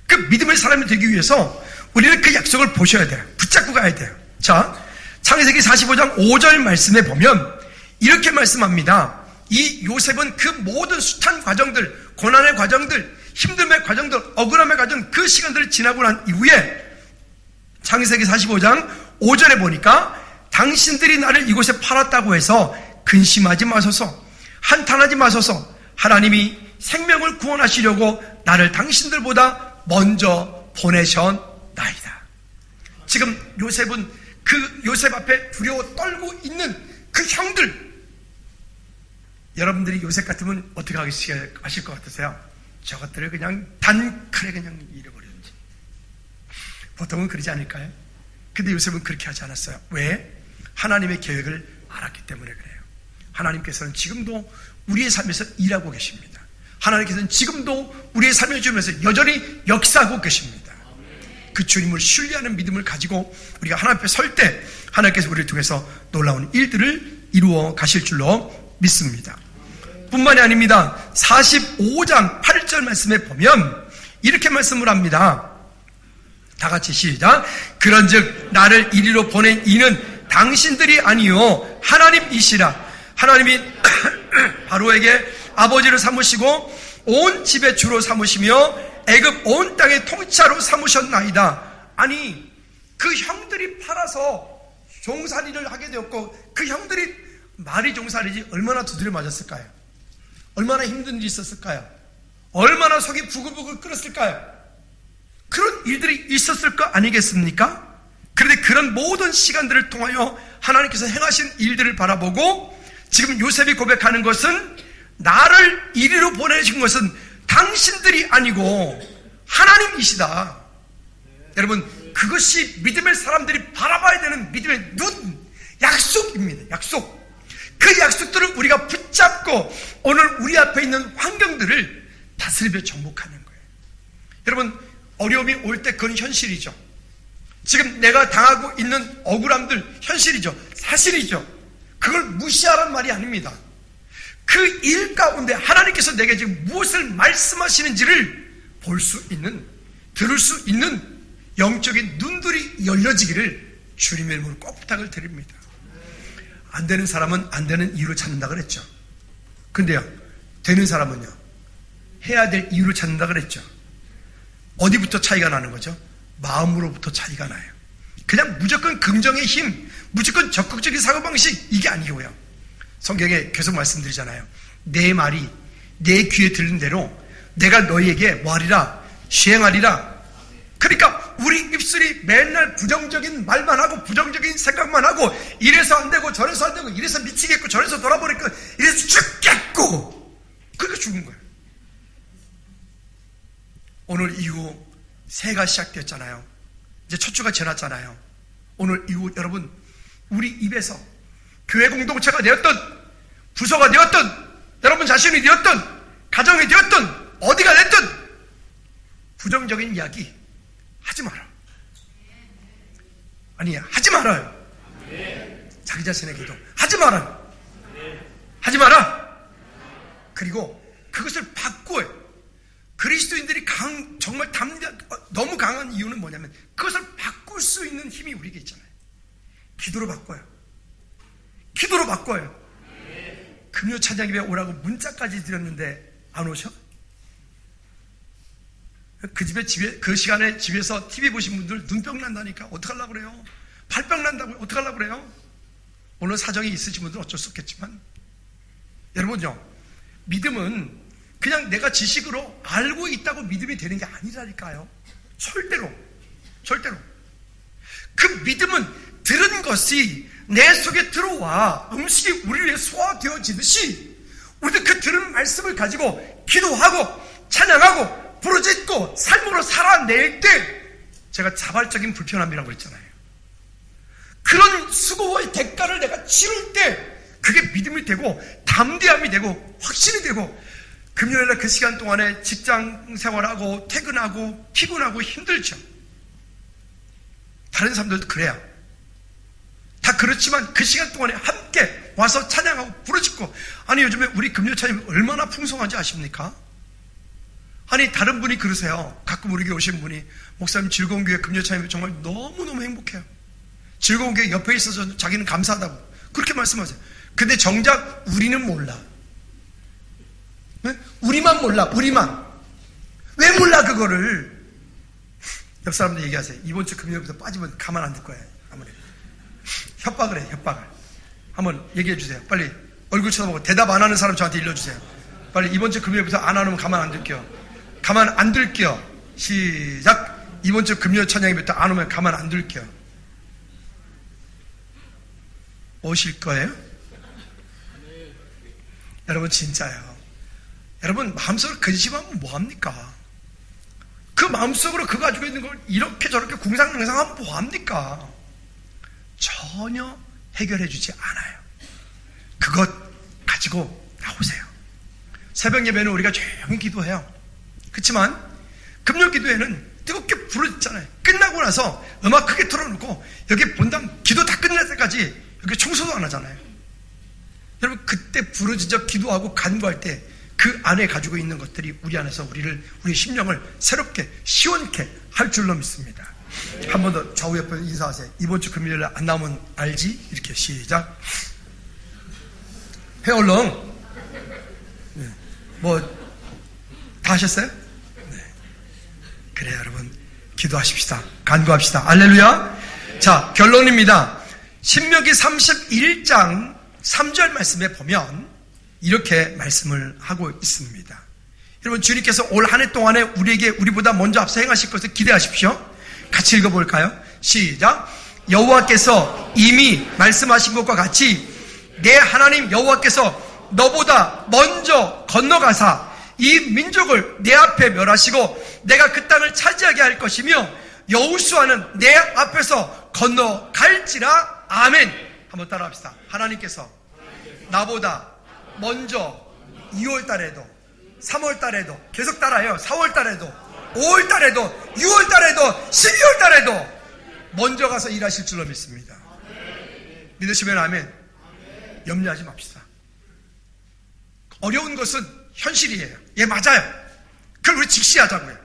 그 믿음의 사람이 되기 위해서 우리는 그 약속을 보셔야 돼요. 붙잡고 가야 돼요. 자, 창세기 45장 5절 말씀에 보면 이렇게 말씀합니다. 이 요셉은 그 모든 숱한 과정들, 고난의 과정들, 힘듦의 과정들, 억울함의 과정, 그 시간들을 지나고 난 이후에 창세기 45장 5절에 보니까 당신들이 나를 이곳에 팔았다고 해서 근심하지 마소서, 한탄하지 마소서, 하나님이 생명을 구원하시려고 나를 당신들보다 먼저 보내셨나이다. 지금 요셉은 그 요셉 앞에 두려워 떨고 있는 그 형들, 여러분들이 요셉 같으면 어떻게 하실 것 같으세요? 저것들을 그냥 단칼에 그냥 잃어버리든지. 보통은 그러지 않을까요? 근데 요셉은 그렇게 하지 않았어요. 왜? 하나님의 계획을 알았기 때문에 그래요. 하나님께서는 지금도 우리의 삶에서 일하고 계십니다. 하나님께서는 지금도 우리의 삶을 주면서 여전히 역사하고 계십니다. 그 주님을 신뢰하는 믿음을 가지고 우리가 하나님 앞에 설 때 하나님께서 우리를 통해서 놀라운 일들을 이루어 가실 줄로 믿습니다. 뿐만이 아닙니다. 45장 8절 말씀에 보면 이렇게 말씀을 합니다. 다 같이 시작. 그런즉 나를 이리로 보낸 이는 당신들이 아니요 하나님이시라. 하나님이 바로에게 아버지를 삼으시고 온 집의 주로 삼으시며 애굽 온 땅의 통치자로 삼으셨나이다. 아니, 그 형들이 팔아서 종살이를 하게 되었고, 그 형들이 말이 종살이지 얼마나 두드려 맞았을까요? 얼마나 힘든 일이 있었을까요? 얼마나 속이 부글부글 끓었을까요? 그런 일들이 있었을 거 아니겠습니까? 그런데 그런 모든 시간들을 통하여 하나님께서 행하신 일들을 바라보고 지금 요셉이 고백하는 것은, 나를 이리로 보내신 것은 당신들이 아니고 하나님이시다. 여러분, 그것이 믿음의 사람들이 바라봐야 되는 믿음의 눈, 약속입니다. 약속. 그 약속들을 우리가 붙잡고 오늘 우리 앞에 있는 환경들을 다스리며 정복하는 거예요. 여러분, 어려움이 올 때 그건 현실이죠. 지금 내가 당하고 있는 억울함들 현실이죠. 사실이죠. 그걸 무시하란 말이 아닙니다. 그 일 가운데 하나님께서 내게 지금 무엇을 말씀하시는지를 볼 수 있는, 들을 수 있는 영적인 눈들이 열려지기를 주님의 이름으로 꼭 부탁을 드립니다. 안 되는 사람은 안 되는 이유를 찾는다 그랬죠. 근데요, 되는 사람은요, 해야 될 이유를 찾는다 그랬죠. 어디부터 차이가 나는 거죠? 마음으로부터 차이가 나요. 그냥 무조건 긍정의 힘, 무조건 적극적인 사고방식, 이게 아니고요. 성경에 계속 말씀드리잖아요. 내 말이 내 귀에 들린 대로 내가 너희에게 뭐하리라? 시행하리라. 그러니까 우리 입술이 맨날 부정적인 말만 하고 부정적인 생각만 하고, 이래서 안 되고 저래서 안 되고, 이래서 미치겠고 저래서 돌아버리고 이래서 죽겠고, 그러니까 죽은 거예요. 오늘 이후 새해가 시작됐잖아요. 이제 첫 주가 지났잖아요. 오늘 이후 여러분, 우리 입에서 교회 공동체가 되었던, 부서가 되었던, 여러분 자신이 되었던, 가정이 되었던, 어디가 됐든 부정적인 이야기 하지 마라. 아니, 하지 말아요. 자기 자신에게도 하지 마라. 하지 마라. 그리고 그것을 바꿔요. 그리스도인들이 정말 너무 강한 이유는 뭐냐면, 그것을 바꿀 수 있는 힘이 우리에게 있잖아요. 기도로 바꿔요. 기도로 바꿔요. 금요 찬양 예배 오라고 문자까지 드렸는데 안 오셔? 그 시간에 집에서 TV 보신 분들 눈병 난다니까 어떡하려고 그래요? 발병 난다고 어떡하려고 그래요? 오늘 사정이 있으신 분들은 어쩔 수 없겠지만, 여러분요, 믿음은 그냥 내가 지식으로 알고 있다고 믿음이 되는 게 아니라니까요. 절대로. 그 믿음은 들은 것이 내 속에 들어와 음식이 우리 위해 소화되어지듯이, 우리도 그 들은 말씀을 가지고 기도하고 찬양하고 부르짖고 삶으로 살아낼 때, 제가 자발적인 불편함이라고 했잖아요. 그런 수고의 대가를 내가 치를 때 그게 믿음이 되고 담대함이 되고 확신이 되고, 금요일날 그 시간 동안에 직장 생활하고 퇴근하고 피곤하고 힘들죠. 다른 사람들도 그래요. 다 그렇지만 그 시간 동안에 함께 와서 찬양하고 부르짖고, 아니 요즘에 우리 금요 찬양이 얼마나 풍성한지 아십니까? 아니 다른 분이 그러세요. 가끔 우리 교회 오신 분이, 목사님 즐거운 교회 금요 찬양이 정말 너무너무 행복해요. 즐거운 교회 옆에 있어서 자기는 감사하다고 그렇게 말씀하세요. 근데 정작 우리는 몰라. 네? 우리만 몰라. 우리만. 왜 몰라 그거를? 옆 사람들 얘기하세요. 이번 주 금요일부터 빠지면 가만 안 둘 거예요. 아무래도 협박을 해. 협박을. 한번 얘기해 주세요. 빨리 얼굴 쳐다보고 대답 안 하는 사람 저한테 일러주세요. 빨리 이번 주 금요일부터 안 하면 가만 안 둘게요. 가만 안 둘게요. 시작. 이번 주 금요 찬양부터 안 오면 가만 안 둘게요. 오실 거예요? 여러분 진짜요. 여러분 마음속으로 근심하면 뭐합니까? 그 마음속으로 그거 가지고 있는 걸 이렇게 저렇게 궁상능상하면 뭐합니까? 전혀 해결해 주지 않아요. 그것 가지고 나오세요. 새벽 예배는 우리가 조용히 기도해요. 그렇지만 금요 기도회는 뜨겁게 부르짖잖아요. 끝나고 나서 음악 크게 틀어놓고 여기 본당 기도 다 끝날 때까지 여기 청소도 안 하잖아요. 여러분 그때 부르짖어 기도하고 간구할 때 그 안에 가지고 있는 것들이 우리 안에서 우리 심령을 새롭게 시원케 할 줄로 믿습니다. 한 번 더 좌우 옆에 인사하세요. 이번 주 금요일에 안 나오면 알지? 이렇게 시작. 회얼렁. 네. 뭐 다 하셨어요? 네. 그래요 여러분, 기도하십시다. 간구합시다. 알렐루야. 자, 결론입니다. 신명기 31장 3절 말씀에 보면 이렇게 말씀을 하고 있습니다. 여러분, 주님께서 올 한 해 동안에 우리보다 먼저 앞서 행하실 것을 기대하십시오. 같이 읽어볼까요? 시작. 여호와께서 이미 말씀하신 것과 같이 내 하나님 여호와께서 너보다 먼저 건너가사 이 민족을 내 앞에 멸하시고 내가 그 땅을 차지하게 할 것이며 여호수아는 내 앞에서 건너갈지라. 아멘. 한번 따라합시다. 하나님께서 나보다 먼저 2월 달에도 3월 달에도 계속 따라해요. 4월 달에도 5월 달에도 6월 달에도 12월 달에도 먼저 가서 일하실 줄로 믿습니다. 믿으시면 아멘. 염려하지 맙시다. 어려운 것은 현실이에요. 예, 맞아요. 그걸 우리 직시하자고요.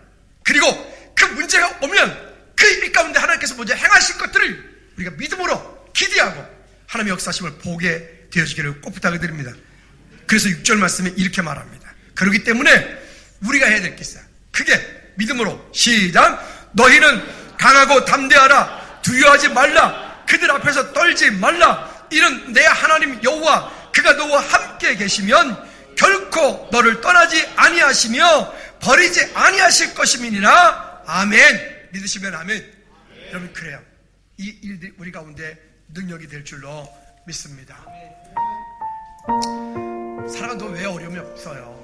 그리고 그 문제가 오면 그 일 가운데 하나님께서 먼저 행하실 것들을 우리가 믿음으로 기대하고 하나님의 역사심을 보게 되어지기를 꼭 부탁을 드립니다. 그래서 6절 말씀에 이렇게 말합니다. 그렇기 때문에 우리가 해야 될 게 있어요. 크게 믿음으로 시작. 너희는 강하고 담대하라. 두려워하지 말라. 그들 앞에서 떨지 말라. 이는 내 하나님 여호와 그가 너와 함께 계시면 결코 너를 떠나지 아니하시며 버리지 아니하실 것임이니라. 아멘. 믿으시면 아멘. 여러분 그래요. 이 일들이 우리 가운데 능력이 될 줄로 믿습니다. 살아가도 왜 어려움이 없어요?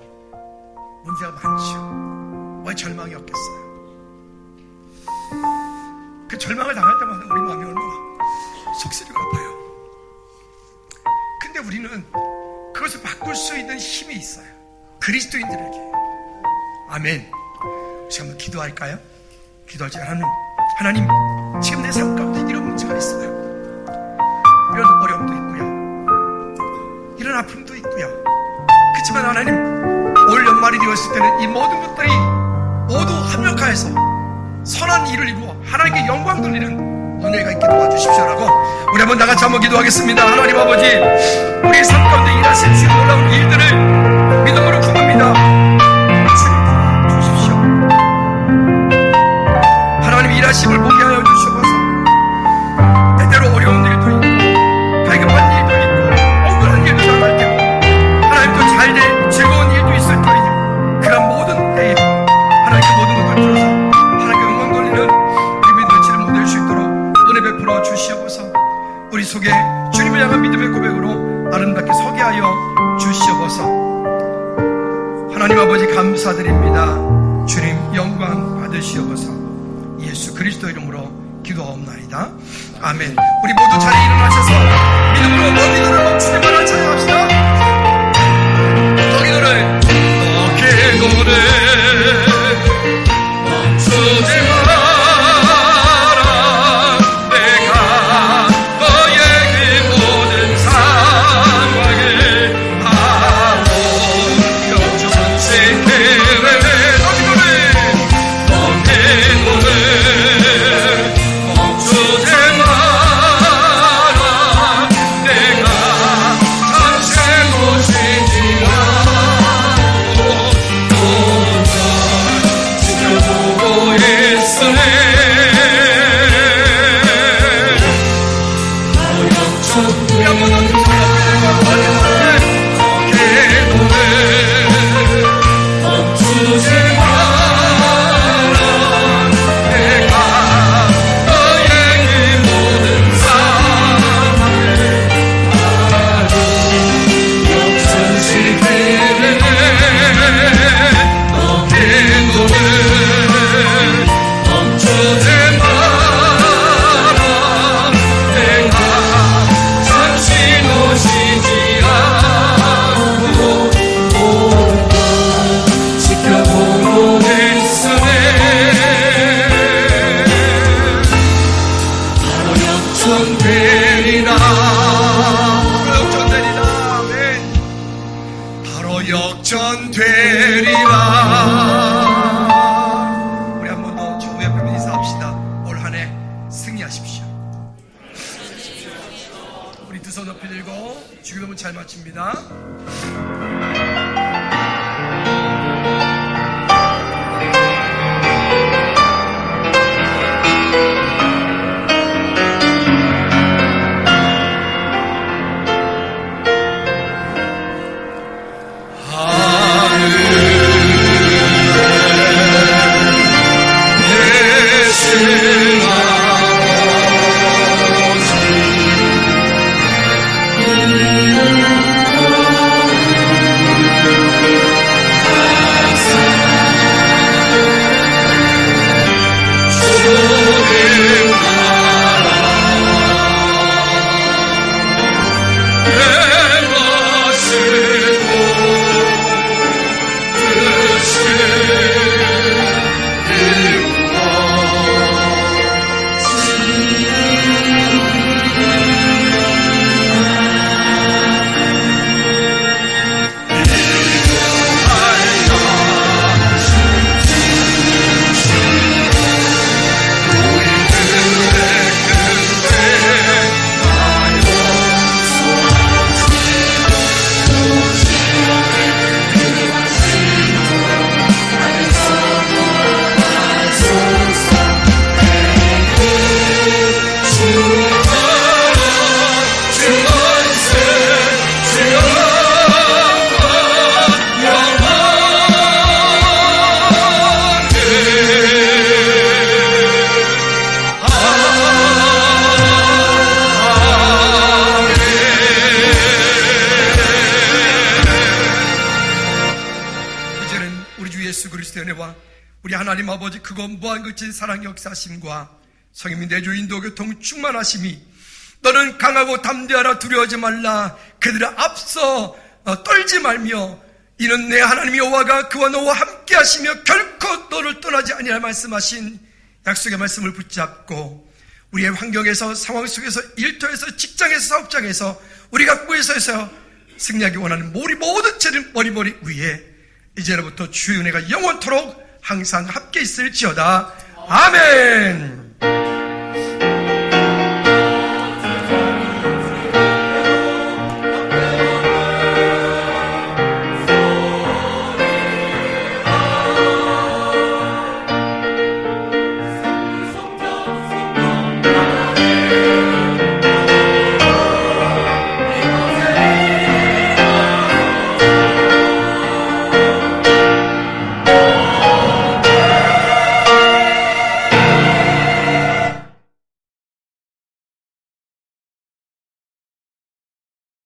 문제가 많죠. 왜 절망이 없겠어요? 그 절망을 당할 때마다 우리 마음이 얼마나 속쓰리고 아파요. 근데 우리는 그것을 바꿀 수 있는 힘이 있어요. 그리스도인들에게. 아멘. 혹시 한번 기도할까요? 기도하지. 하나님 지금 내 삶 가운데 이런 문제가 있어요. 이런 어려움도 있고요, 이런 아픔도 있고요. 그렇지만 하나님, 올 연말이 되었을 때는 이 모든 것들이 모두 합력하여서 선한 일을 이루어 하나님께 영광 돌리는 은혜가 있게 도와주십시오라고 우리 한번 나같이 한번 기도하겠습니다. 하나님 아버지, 우리 삶 가운데 일하실 수 있는 놀라운 일들을 믿음으로 구합니다. 주님 주십시오. 하나님 일하심을 보게 하여 주셔서 때때로 어려운 일도 있고 갈급한 일도 있고 억울한 일도 당할 테고 하나님 또 잘될 즐거운 일도 있을 터이니 그런 모든 때에 하나님 그 모든 것을 들어서 하나님께 영광 돌리는 우리 믿음의 질을 모델 수 있도록 은혜 베풀어 주시옵소서. 우리 속에 주님을 향한 믿음의 고백으로 아름답게 서게 하여 주시옵소서. 하나님 아버지 감사드립니다. 주님 영광 받으시옵소서. 예수 그리스도 이름으로 기도하옵나이다. 아멘. 우리 모두 자리에 일어나셔서 믿음으로 너 기도를 멈추지 말아 찬양합시다. 너 기도를 멈추지 마라. 내가 너의 그 모든 상황을 하고 영적으로 지키네. 너 기도를 멈추지 마라. 내가 잠시 놓치지 않고 널 지켜보고 있으네. 우리 한번 더 멈추지 마라. 내가 너의 그 모든 상황을 아주 역전시키네. 너 기도를 멈추지 마라. 내가 잠시 놓치지 않고 모든 것 지켜보고 있으네. 바로 역전되리라. 바로 역전되리라. 아멘. 바로 역전되리라. 우리 한 번 더 주 옆에 인사합시다. 올 한 해 승리하십시오. 우리 두 손 높이 들고 주기도문 잘 마칩니다. 우리 하나님 아버지 크고 무한거친 사랑 역사심과 성인민 내주 인도교통 충만하심이 너는 강하고 담대하라 두려워하지 말라 그들을 앞서 떨지 말며 이는 내 하나님 여호와가 그와 너와 함께 하시며 결코 너를 떠나지 아니할 말씀하신 약속의 말씀을 붙잡고 우리의 환경에서 상황 속에서 일터에서 직장에서 사업장에서 우리 각부에서 승리하기 원하는 우리 모든 죄를 머리 위에 이제로부터 주의 은혜가 영원토록 항상 함께 있을지어다. 아멘.